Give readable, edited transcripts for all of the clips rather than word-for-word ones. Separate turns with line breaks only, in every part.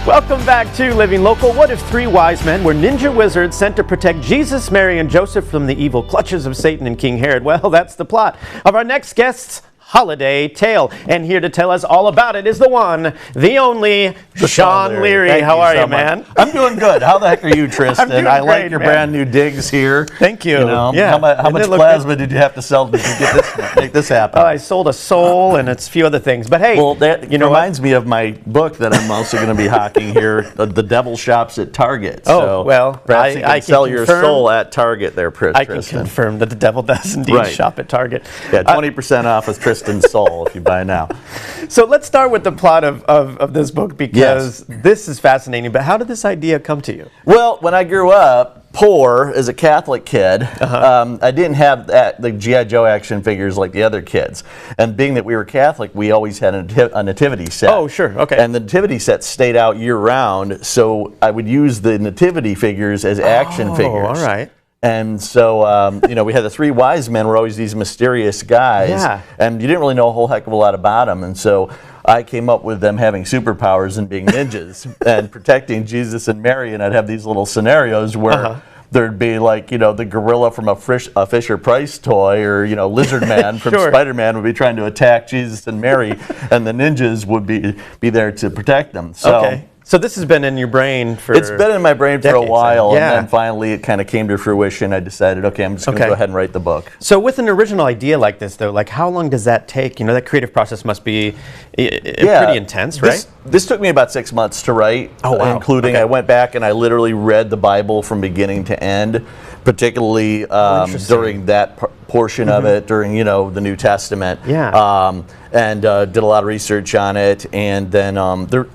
Welcome back to Living Local. What if three wise men were ninja wizards sent to protect Jesus, Mary, and Joseph from the evil clutches of Satan and King Herod? Well, that's the plot of our next guest's holiday tale. And here to tell us all about it is the one, the only, Sean Leary. How are you, man?
I'm doing good. How the heck are you, Tristan?
I
like your brand new digs here.
Thank you.
Yeah. How much plasma did you have to sell to make this happen?
I sold a soul and it's a few other things. But hey,
well, that reminds me of my book that I'm also going to be hawking here, The Devil Shops at Target.
Oh, so well,
perhaps you can sell your soul at Target there, Tristan.
I can confirm that the devil does indeed shop at Target.
Yeah, 20% off with Tristan's soul if you buy now.
So let's start with the plot of this book because this is fascinating. But how did this idea come to you?
Well, when I grew up poor as a Catholic kid, I didn't have the G.I. Joe action figures like the other kids. And being that we were Catholic, we always had a nativity set.
Oh, sure, okay.
And the nativity set stayed out year-round, so I would use the nativity figures as action figures.
Oh, all right.
And so, we had the three wise men were always these mysterious guys, and you didn't really know a whole heck of a lot about them. And so I came up with them having superpowers and being ninjas and protecting Jesus and Mary, and I'd have these little scenarios where there'd be like, the gorilla from a Fisher-Price toy or, Lizard Man from Spider-Man would be trying to attack Jesus and Mary, and the ninjas would be there to protect them. So,
So this has been in your brain for
It's been in my brain for a while,
and
and then finally it kind of came to fruition. I decided, okay, I'm just going to go ahead and write the book.
So with an original idea like this, though, like how long does that take? That creative process must be pretty intense, right?
This took me about 6 months to write, including I went back and I literally read the Bible from beginning to end, particularly during that portion of it, during, the New Testament. And did a lot of research on it. And then, the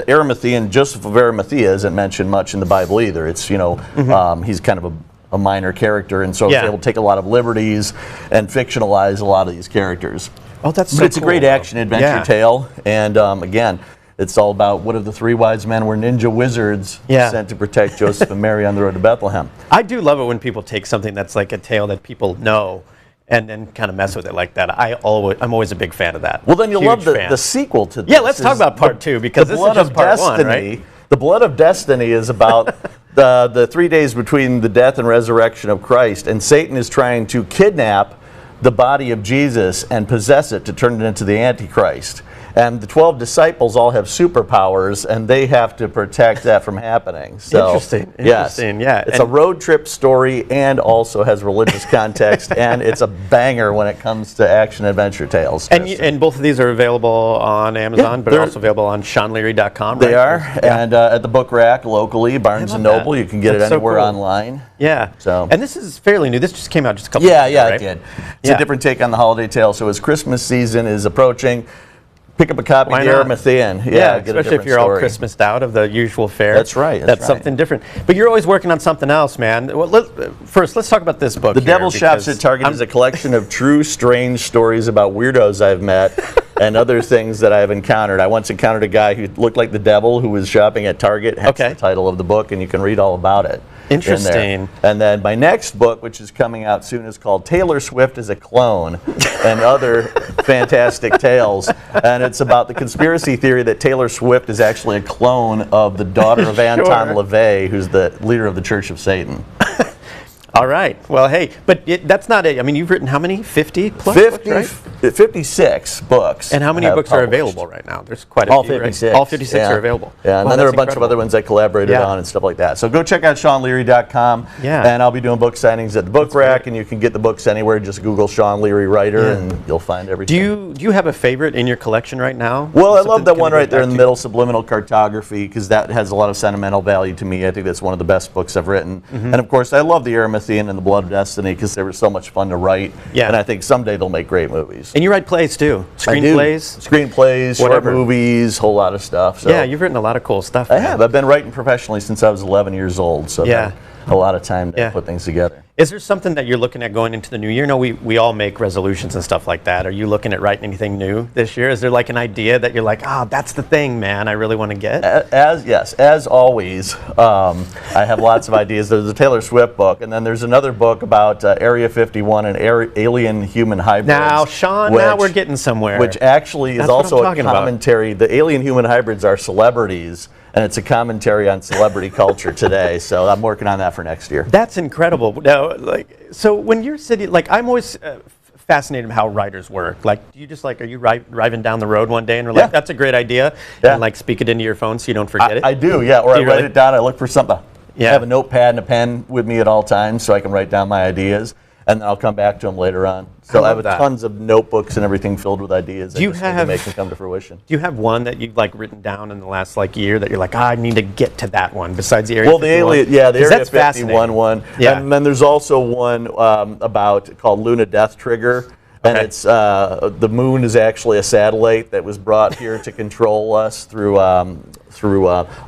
Arimathean, Joseph of Arimathea isn't mentioned much in the Bible either. It's, he's kind of a minor character, and so I was able to take a lot of liberties and fictionalize a lot of these characters.
Oh, that's so
But it's
cool,
a great action-adventure tale, and again, it's all about what if the three wise men were ninja wizards sent to protect Joseph and Mary on the road to Bethlehem.
I do love it when people take something that's like a tale that people know and then kind of mess with it like that. I'm always a big fan of that.
Well, then you'll love the sequel to this.
Yeah, let's talk about part two, because this is just part one, right?
The Blood of Destiny is about the 3 days between the death and resurrection of Christ, and Satan is trying to kidnap the body of Jesus and possess it to turn it into the Antichrist. And the 12 disciples all have superpowers, and they have to protect that from happening. So,
interesting, yeah.
It's a road trip story and also has religious context, and it's a banger when it comes to action-adventure tales.
And both of these are available on Amazon, but they're also available on SeanLeary.com, right?
They are, and at the book rack locally, Barnes & Noble. You can get it anywhere online.
Yeah.
So.
And this is fairly new. This just came out just a couple weeks ago,
right?
It
did. It's a different take on the holiday tale. So as Christmas season is approaching, pick up a copy of the Arimathean.
Yeah, especially if you're all Christmased out of the usual fare.
That's right.
That's something different. But you're always working on something else, man. Well, first, let's talk about this book.
The Devil Shops at Target is a collection of true, strange stories about weirdos I've met and other things that I've encountered. I once encountered a guy who looked like the devil who was shopping at Target. Hence the title of the book, and you can read all about it.
Interesting.
And then my next book, which is coming out soon, is called Taylor Swift is a Clone and Other Fantastic Tales. And it's about the conspiracy theory that Taylor Swift is actually a clone of the daughter of Anton LaVey, who's the leader of the Church of Satan.
All right. Well, hey, but that's not it. I mean, you've written how many? 50 plus
50,
books, right?
56 books.
And how many books are available right now? There's quite a few,
56.
Right? All 56 are available.
Yeah, and then there are a bunch of other ones I collaborated on and stuff like that. So go check out SeanLeary.com. And I'll be doing book signings at the book rack, and you can get the books anywhere. Just Google Sean Leary Writer, and you'll find everything.
Do you have a favorite in your collection right now?
Well, I love that one right there in the middle, Subliminal Cartography, because that has a lot of sentimental value to me. I think that's one of the best books I've written. And of course, I love the Arimathean and the Blood of Destiny because they were so much fun to write. And I think someday they'll make great movies.
And you write plays too? Screenplays?
Screenplays, short movies, whole lot of stuff. So.
Yeah, you've written a lot of cool stuff.
I have. I've been writing professionally since I was 11 years old, so a lot of time to put things together.
Is there something that you're looking at going into the new year? No, we all make resolutions and stuff like that. Are you looking at writing anything new this year? Is there like an idea that you're like, that's the thing, man, I really want to get?
As always, I have lots of ideas. There's a Taylor Swift book, and then there's another book about Area 51 and alien human hybrids.
Now, Sean, now we're getting somewhere.
Which actually is also a commentary. The alien human hybrids are celebrities, and it's a commentary on celebrity culture today. So I'm working on that for next year.
That's incredible. Now, like, so when you're sitting, like, I'm always fascinated with how writers work. Like, do you just like, are you driving down the road one day and you're like, that's a great idea, and like speak it into your phone so you don't forget it?
I do, yeah. Or I write it down. I look for something.
Yeah.
I have a notepad and a pen with me at all times so I can write down my ideas, and then I'll come back to them later on. So I have tons of notebooks and everything filled with ideas. Do you have to make them come to fruition? Do
you have one that you've like written down in the last like year that you're like, I need to get to that one besides the Area 51?
The Area 51 one. Yeah. And then there's also one called Luna Death Trigger. And it's the moon is actually a satellite that was brought here to control us through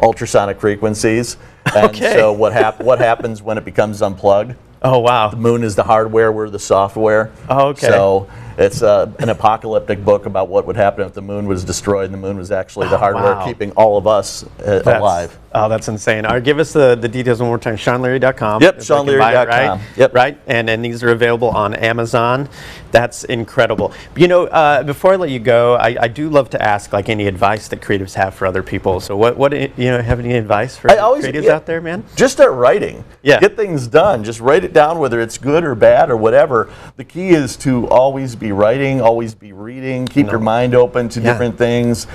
ultrasonic frequencies. And so what happens when it becomes unplugged?
Oh, wow.
The moon is the hardware, we're the software.
Oh, okay.
So it's an apocalyptic book about what would happen if the moon was destroyed, and the moon was actually the hardware keeping all of us alive.
Oh, that's insane. All right, give us the details one more time. SeanLeary.com.
Yep, SeanLeary.com.
Right?
Yep.
Right, and these are available on Amazon. That's incredible. You know, before I let you go, I do love to ask like any advice that creatives have for other people. So what have any advice for creatives out there, man?
Just start writing.
Yeah.
Get things done. Just write it down, whether it's good or bad or whatever. The key is to always be writing, always be reading, keep your mind open to different things,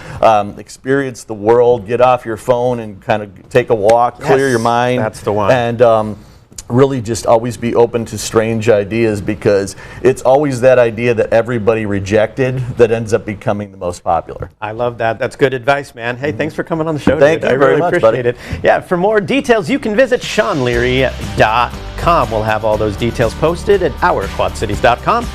experience the world, get off your phone and kind of take a walk, clear your mind.
That's the one.
And really just always be open to strange ideas, because it's always that idea that everybody rejected that ends up becoming the most popular.
I love that. That's good advice, man. Hey, thanks for coming on the show.
Thank you very much,
appreciate it. Yeah, for more details, you can visit SeanLeary.com. We'll have all those details posted at ourquadcities.com.